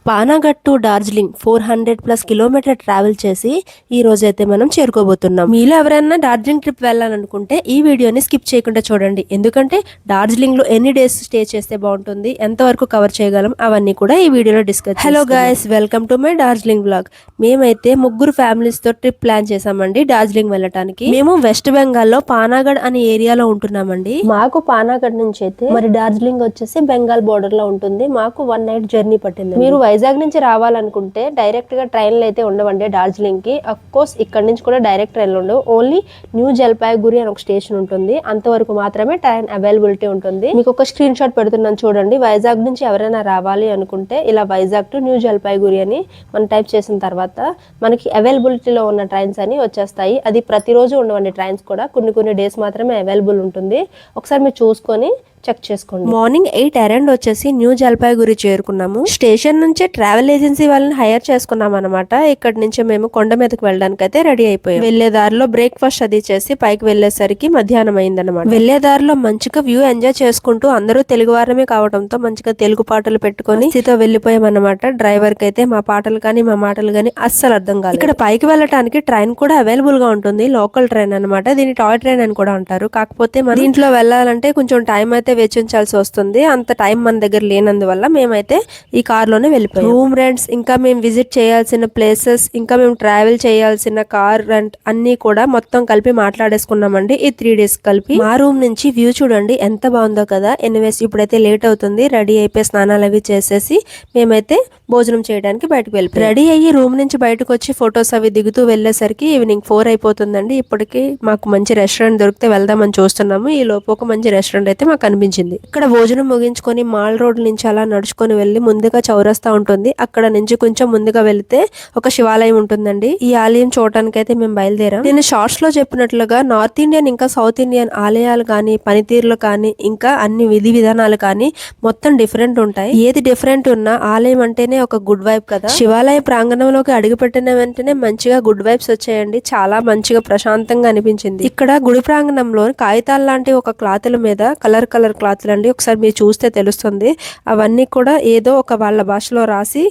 పానాగఢ్ to Darjeeling 400+ kilometre travel చేసి ఈ రోజు అయితే మనం చేరుకోబోతున్నాం. మీలో ఎవరైనా డార్జిలింగ్ ట్రిప్ వెళ్ళాలనుకుంటే ఈ వీడియోని స్కిప్ చేయకుండా చూడండి. ఎందుకంటే డార్జిలింగ్ లో ఎన్ని డేస్ స్టే చేస్తే బాగుంటుంది, ఎంతవరకు కవర్ చేయగలం, అవన్నీ కూడా ఈ వీడియోలో discuss. Hello guys, welcome to my Darjeeling blog. మేమైతే ముగ్గురు ఫ్యామిలీస్ తో ట్రిప్ ప్లాన్ చేసామండి డార్జిలింగ్ వెళ్ళటానికి. మేము వెస్ట్ బెంగాల్ లో పానాగఢ్ అనే ఏరియాలో ఉంటున్నామండి. మాకు పానాగఢ్ నుంచి అయితే మరి డార్జిలింగ్ వచ్చేసి బెంగాల్ బోర్డర్ లో ఉంటుంది. మాకు 1 నైట్ జర్నీ పట్టింది. మీరు వైజాగ్ నుంచి రావాలనుకుంటే డైరెక్ట్ గా ట్రైన్లు అయితే ఉండవండి డార్జిలింగ్ కి. అఫ్ కోర్స్ ఇక్కడ నుంచి కూడా డైరెక్ట్ ట్రైన్లు ఉండవు. ఓన్లీ న్యూ జల్పాయిగురి అని ఒక స్టేషన్ ఉంటుంది, అంతవరకు మాత్రమే ట్రైన్ అవైలబిలిటీ ఉంటుంది. మీకు ఒక స్క్రీన్ షాట్ పెడుతున్నాను చూడండి. వైజాగ్ నుంచి ఎవరైనా రావాలి అనుకుంటే ఇలా వైజాగ్ టు న్యూ జల్పాయిగురి అని మనం టైప్ చేసిన తర్వాత మనకి అవైలబిలిటీలో ఉన్న ట్రైన్స్ అని వచ్చేస్తాయి. అది ప్రతిరోజు ఉండవండి ట్రైన్స్ కూడా, కొన్ని డేస్ మాత్రమే అవైలబుల్ ఉంటుంది. ఒకసారి మీరు చూసుకొని చెక్ చేసుకోండి. మార్నింగ్ 8 అరౌండ్ వచ్చేసి న్యూ జల్పాయిగురి చేరుకున్నాము. స్టేషన్ నుంచే ట్రావెల్ ఏజెన్సీ వాళ్ళని హైర్ చేసుకున్నాం అనమాట. ఇక్కడ నుంచి మేము కొండ మీదకి వెళ్ళడానికి అయితే రెడీ అయిపోయాం. వెళ్లే దారిలో బ్రేక్ఫాస్ట్ అది చేసి పైకి వెళ్లేసరికి మధ్యాహ్నం అయిందనమాట. వెళ్లే దారిలో మంచిగా వ్యూ ఎంజాయ్ చేసుకుంటూ అందరూ తెలుగు వారమే కావడంతో మంచిగా తెలుగు పాటలు పెట్టుకుని స్థితితో వెళ్లిపోయాం అనమాట. డ్రైవర్ కి అయితే మా పాటలు కానీ మా మాటలు కానీ అస్సలు అర్థం కాదు. ఇక్కడ పైకి వెళ్ళటానికి ట్రైన్ కూడా అవైలబుల్ గా ఉంటుంది, లోకల్ ట్రైన్ అనమాట. దీన్ని టాయ్ ట్రైన్ అని కూడా అంటారు. కాకపోతే మన ఇంట్లో వెళ్ళాలంటే కొంచెం టైం అయితే వేచించాల్సి వస్తుంది. అంత టైం మన దగ్గర లేనందువల్ల మేమైతే ఈ కార్ లోనే వెళ్ళిపోయాం. రూమ్ రెంట్స్, ఇంకా మేము విజిట్ చేయాల్సిన ప్లేసెస్, ఇంకా మేము ట్రావెల్ చేయాల్సిన కార్ రెంట్ అన్ని కూడా మొత్తం కలిపి మాట్లాడేసుకున్నామండి ఈ 3 days కలిపి. మా రూమ్ నుంచి వ్యూ చూడండి ఎంత బాగుందో కదా. ఎనీవేస్ ఇప్పుడైతే లేట్ అవుతుంది. రెడీ అయిపోయి స్నానాలు అవి చేసేసి మేమైతే భోజనం చేయడానికి బయటకు వెళ్ళిపోయాం. రెడీ అయ్యి రూమ్ నుంచి బయటకు వచ్చి ఫొటోస్ అవి దిగుతూ వెళ్లేసరికి ఈవినింగ్ 4 అయిపోతుందండి. ఇప్పటికి మాకు మంచి రెస్టారెంట్ దొరికితే వెళ్దామని చూస్తున్నాము. ఈ లోపు ఒక మంచి రెస్టారెంట్ అయితే మాకు అనిపించింది. ఇక్కడ భోజనం ముగించుకొని మాల్ రోడ్ నుంచి అలా నడుచుకొని వెళ్లి ముందుగా చౌరస్తా ఉంటుంది. అక్కడ నుంచి కొంచెం ముందుగా వెళితే ఒక శివాలయం ఉంటుందండి. ఈ ఆలయం చూడటానికి అయితే మేము బయలుదేరాం. నేను షార్ట్స్ లో చెప్పినట్లుగా నార్త్ ఇండియన్ ఇంకా సౌత్ ఇండియన్ ఆలయాలు కానీ, పనితీరులు కానీ, ఇంకా అన్ని విధి విధానాలు కానీ మొత్తం డిఫరెంట్ ఉంటాయి. ఏది డిఫరెంట్ ఉన్నా ఆలయం అంటేనే ఒక గుడ్ వైబ్ కదా. శివాలయ ప్రాంగణంలోకి అడుగుపెట్టిన వెంటనే మంచిగా గుడ్ వైబ్స్ వచ్చాయండి. చాలా మంచిగా ప్రశాంతంగా అనిపించింది. ఇక్కడ గుడి ప్రాంగణంలో కాగితాల లాంటి ఒక క్లాతుల మీద కలర్ క్లాతులు అండి, ఒకసారి మీరు చూస్తే తెలుస్తుంది. అవన్నీ కూడా ఏదో ఒక వాళ్ళ భాషలో రాసి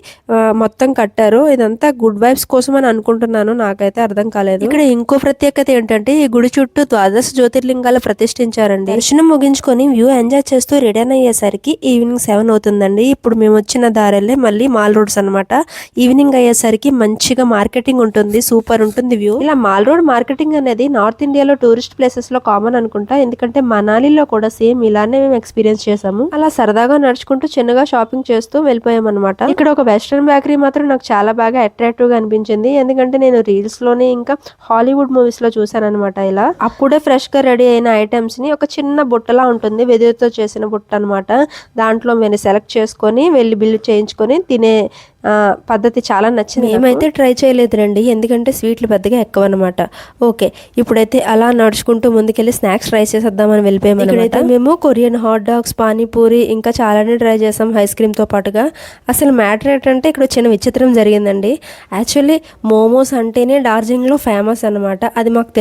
మొత్తం కట్టారు. ఇదంతా గుడ్ వైబ్స్ కోసం అని అనుకుంటున్నాను, నాకైతే అర్థం కాలేదు. ఇక్కడ ఇంకో ప్రత్యేకత ఏంటంటే ఈ గుడి చుట్టూ 12 జ్యోతిర్లింగాలు ప్రతిష్ఠించారండి. దర్శనం ముగించుకొని వ్యూ ఎంజాయ్ చేస్తూ రిటర్న్ అయ్యేసరికి ఈవినింగ్ 7 అవుతుందండి. ఇప్పుడు మేము వచ్చిన దారిలో మళ్ళీ మాల్ రోడ్స్ అనమాట. ఈవినింగ్ అయ్యేసరికి మంచిగా మార్కెటింగ్ ఉంటుంది, సూపర్ ఉంటుంది వ్యూ. ఇలా మాల్ రోడ్ మార్కెటింగ్ అనేది నార్త్ ఇండియాలో టూరిస్ట్ ప్లేసెస్ లో కామన్ అనుకుంటా. ఎందుకంటే మనాలిలో కూడా సేమ్ ఇలానే మేము ఎక్స్పీరియన్స్ చేసాము. అలా సరదాగా నడుచుకుంటూ చిన్నగా షాపింగ్ చేస్తూ వెళ్ళిపోయాం అనమాట. ఇక్కడ ఒక వెస్ట్రన్ బేకరీ మాత్రం నాకు చాలా బాగా అట్రాక్టివ్ గా అనిపించింది. ఎందుకంటే నేను రీల్స్ లోనే ఇంకా హాలీవుడ్ మూవీస్ లో చూసాను అనమాట. ఇలా అప్పుడే ఫ్రెష్ గా రెడీ అయిన ఐటమ్స్ ని ఒక చిన్న బుట్టలా ఉంటుంది, వెదురుతో చేసిన బుట్ట అనమాట. దాంట్లో మేము సెలెక్ట్ చేసుకొని వెళ్ళి బిల్లు చేయించుకొని తినే పద్ధతి చాలా నచ్చింది. ఏమైతే ట్రై చేయలేదు రండి, ఎందుకంటే స్వీట్లు పెద్దగా ఎక్కువ అనమాట. ఓకే, ఇప్పుడైతే అలా నడుచుకుంటూ ముందుకెళ్ళి స్నాక్స్ ట్రై చేసేద్దామని వెళ్ళిపోయాము. ఇక్కడైతే మేము కొరియన్ హాట్ డాగ్స్, పానీపూరి ఇంకా చాలానే ట్రై చేసాం ఐస్ క్రీమ్ తో పాటుగా. అసలు మ్యాటర్ ఏంటంటే ఇక్కడ చిన్న విచిత్రం జరిగిందండి. యాక్చువల్లీ మోమోస్ అంటేనే డార్జిలింగ్ లో ఫేమస్ అనమాట. అది మాకు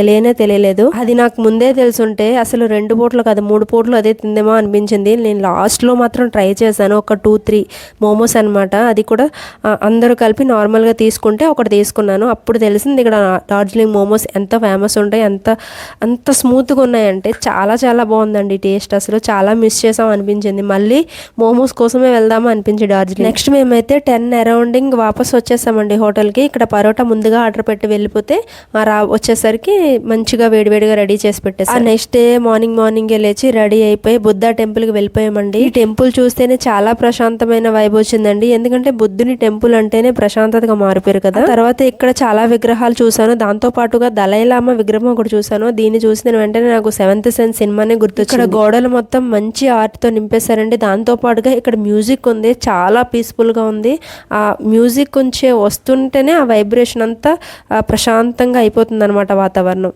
తెలియలేదు. అది నాకు ముందే తెలుసుంటే అసలు 2 పూటలు కాదు 3 పూటలు అదే తిందేమో అనిపించింది. నేను లాస్ట్ లో మాత్రం ట్రై చేశాను, ఒక 2-3 మోమోస్ అనమాట. అది కూడా అందరూ కలిపి నార్మల్గా తీసుకుంటే ఒకటి తీసుకున్నాను. అప్పుడు తెలిసింది ఇక్కడ డార్జిలింగ్ మోమోస్ ఎంత ఫేమస్ ఉంటాయి, అంత స్మూత్గా ఉన్నాయంటే. చాలా బాగుందండి టేస్ట్. అసలు చాలా మిస్ చేసాం అనిపించింది. మళ్ళీ మోమోస్ కోసమే వెళ్దాము అనిపించింది డార్జిలింగ్. నెక్స్ట్ మేమైతే 10 అరౌండింగ్ వాపస్ వచ్చేసామండి హోటల్కి. ఇక్కడ పరోటా ముందుగా ఆర్డర్ పెట్టి వెళ్ళిపోతే వచ్చేసరికి మంచిగా వేడివేడిగా రెడీ చేసి పెట్టేసారు. నెక్స్ట్ డే మార్నింగ్ లేచి రెడీ అయిపోయి బుద్ధ టెంపుల్కి వెళ్ళిపోయామండి. ఈ టెంపుల్ చూస్తేనే చాలా ప్రశాంతమైన వైబ్ వచ్చిందండి. ఎందుకంటే బుద్ధుని టెంపుల్ అంటేనే ప్రశాంతతగా మారిపోయారు కదా. తర్వాత ఇక్కడ చాలా విగ్రహాలు చూసాను. దాంతో పాటుగా దలైలామా విగ్రహం ఒకటి చూసాను. దీన్ని చూసిన వెంటనే నాకు 7th సెన్స్ సినిమానే గుర్తొచ్చింది. ఇక్కడ గోడలు మొత్తం మంచి ఆర్ట్ తో నింపేశారండి. దాంతో పాటుగా ఇక్కడ మ్యూజిక్ ఉంది, చాలా పీస్ఫుల్ గా ఉంది. ఆ మ్యూజిక్ కొంచెం వస్తుంటేనే ఆ వైబ్రేషన్ అంతా ప్రశాంతంగా అయిపోతుంది అనమాట వాతావరణం.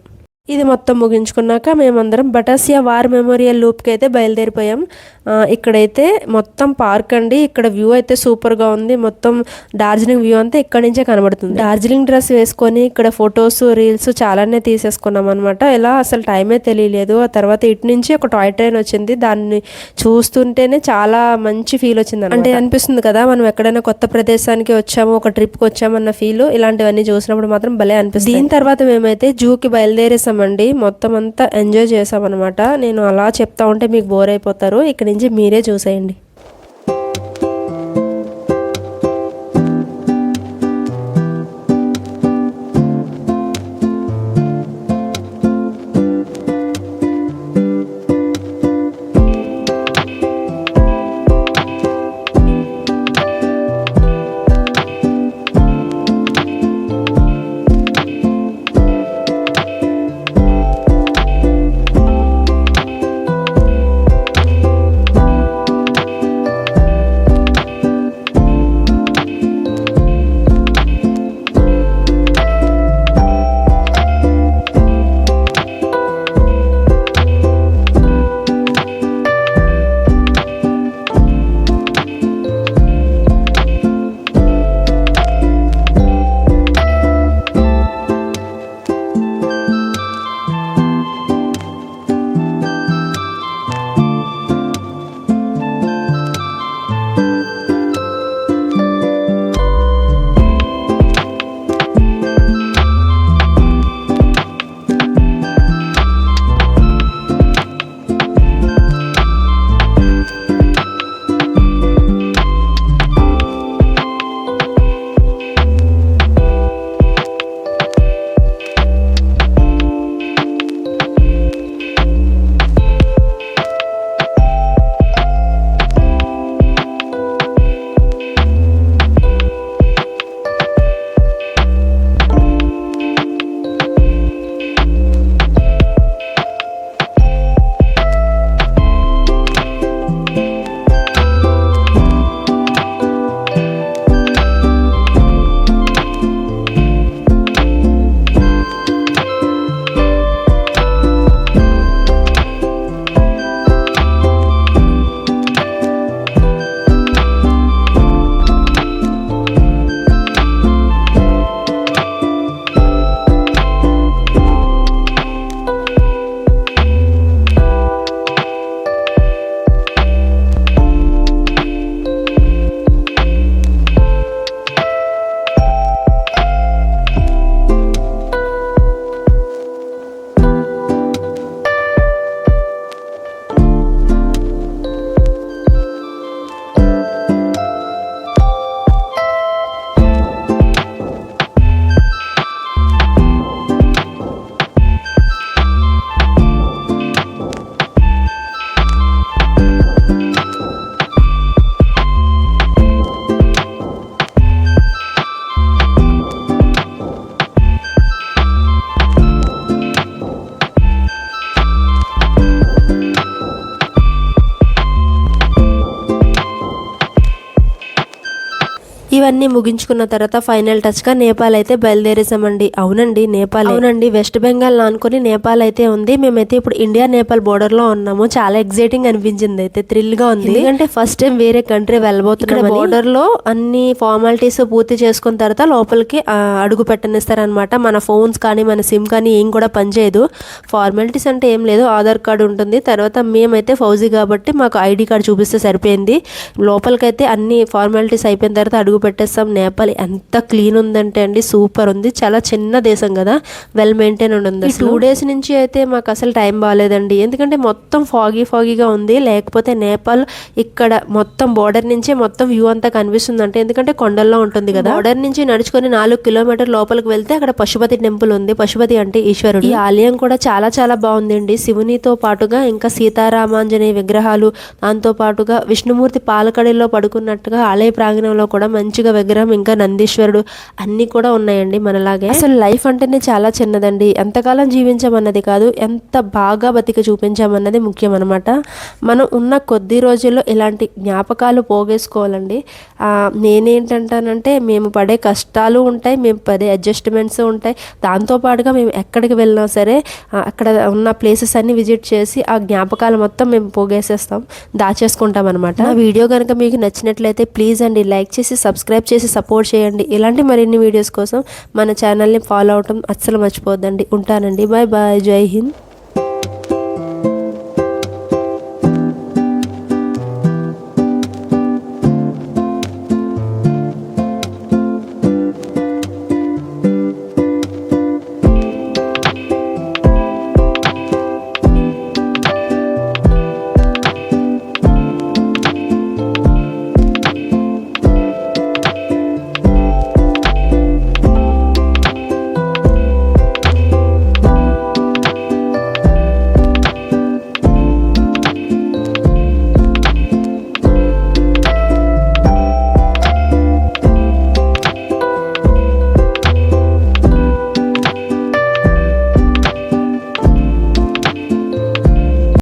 ఇది మొత్తం ముగించుకున్నాక మేమందరం బటాసియా వార్ మెమోరియల్ లూప్కి అయితే బయలుదేరిపోయాం. ఇక్కడైతే మొత్తం పార్క్ అండి. ఇక్కడ వ్యూ అయితే సూపర్గా ఉంది. మొత్తం డార్జిలింగ్ వ్యూ అంతా ఇక్కడ నుంచే కనబడుతుంది. డార్జిలింగ్ డ్రెస్ వేసుకొని ఇక్కడ ఫొటోస్ రీల్స్ చాలానే తీసేసుకున్నాం అనమాట. ఇలా అసలు టైమే తెలియలేదు. ఆ తర్వాత ఇటు నుంచి ఒక టాయ్ ట్రైన్ వచ్చింది. దాన్ని చూస్తుంటేనే చాలా మంచి ఫీల్ వచ్చింది. అంటే అనిపిస్తుంది కదా మనం ఎక్కడైనా కొత్త ప్రదేశానికి వచ్చాము, ఒక ట్రిప్కి వచ్చామన్న ఫీల్. ఇలాంటివన్నీ చూసినప్పుడు మాత్రం భలే అనిపిస్తుంది. దీని తర్వాత మేమైతే జూకి బయలుదేరేసామండి. మొత్తం అంతా ఎంజాయ్ చేసామన్నమాట. నేను అలా చెప్తా ఉంటే మీకు బోర్ అయిపోతారు. ఇక్కడ నుంచి మీరే చూసేయండి. ఇవన్నీ ముగించుకున్న తర్వాత ఫైనల్ టచ్గా నేపాల్ అయితే బయలుదేరేసామండి. అవునండి నేపాల్, అవునండి వెస్ట్ బెంగాల్ అనుకుని నేపాల్ అయితే ఉంది. మేమైతే ఇప్పుడు ఇండియా నేపాల్ బోర్డర్ లో ఉన్నాము. చాలా ఎక్సైటింగ్ అనిపించింది, అయితే థ్రిల్ గా ఉంది. ఎందుకంటే ఫస్ట్ టైం వేరే కంట్రీ వెళ్ళబోతున్నాం. బోర్డర్ లో అన్ని ఫార్మాలిటీస్ పూర్తి చేసుకున్న తర్వాత లోపలికి అడుగు పెట్టనిస్తారనమాట. మన ఫోన్స్ కానీ మన సిమ్ కానీ ఏం కూడా పనిచేయదు. ఫార్మాలిటీస్ అంటే ఏం లేదు, ఆధార్ కార్డు ఉంటుంది. తర్వాత మేమైతే ఫౌజీ కాబట్టి మాకు ఐడి కార్డు చూపిస్తే సరిపోయింది. లోపలికైతే అన్ని ఫార్మాలిటీస్ అయిపోయిన తర్వాత అడుగు పెట్టేస్తాం. నేపాల్ ఎంత క్లీన్ ఉందంటే అండి సూపర్ ఉంది. చాలా చిన్న దేశం కదా, వెల్ మెయింటైన్ ఉంది. 2 days నుంచి అయితే మాకు అసలు టైం బాగాలేదండి, ఎందుకంటే మొత్తం ఫాగీగా ఉంది. లేకపోతే నేపాల్ ఇక్కడ మొత్తం బోర్డర్ నుంచే మొత్తం వ్యూ అంతా కనిపిస్తుంది. అంటే ఎందుకంటే కొండల్లో ఉంటుంది కదా. బోర్డర్ నుంచి నడుచుకొని 4 kilometers లోపలికి వెళ్తే అక్కడ పశుపతి టెంపుల్ ఉంది. పశుపతి అంటే ఈశ్వరుడు. ఈ ఆలయం కూడా చాలా చాలా బాగుందండి. శివునితో పాటుగా ఇంకా సీతారామాంజనేయ విగ్రహాలు, దాంతో పాటుగా విష్ణుమూర్తి పాలకడిలో పడుకున్నట్టుగా ఆలయ ప్రాంగణంలో కూడా మంచి మంచిగా విగ్రహం, ఇంకా నందీశ్వరుడు అన్నీ కూడా ఉన్నాయండి మనలాగే. అసలు లైఫ్ అంటేనే చాలా చిన్నదండి. ఎంతకాలం జీవించామన్నది కాదు, ఎంత బాగా బతికి చూపించామన్నది ముఖ్యం అనమాట. మనం ఉన్న కొద్ది రోజుల్లో ఇలాంటి జ్ఞాపకాలు పోగేసుకోవాలండి. నేనేంటంటానంటే మేము పడే కష్టాలు ఉంటాయి, మేము పడే అడ్జస్ట్మెంట్స్ ఉంటాయి. దాంతోపాటుగా మేము ఎక్కడికి వెళ్ళినా సరే అక్కడ ఉన్న ప్లేసెస్ అన్ని విజిట్ చేసి ఆ జ్ఞాపకాలు మొత్తం మేము పోగేసేస్తాం, దాచేసుకుంటాం అనమాట. నా వీడియో కనుక మీకు నచ్చినట్లయితే ప్లీజ్ అండి లైక్ చేసి సబ్స్క్రైబ్ చేసి సపోర్ట్ చేయండి. ఇలాంటి మరిన్ని వీడియోస్ కోసం మన ఛానల్ని ఫాలో అవటం అస్సలు మర్చిపోద్దండి. ఉంటానండి. Bye bye. జై హింద్.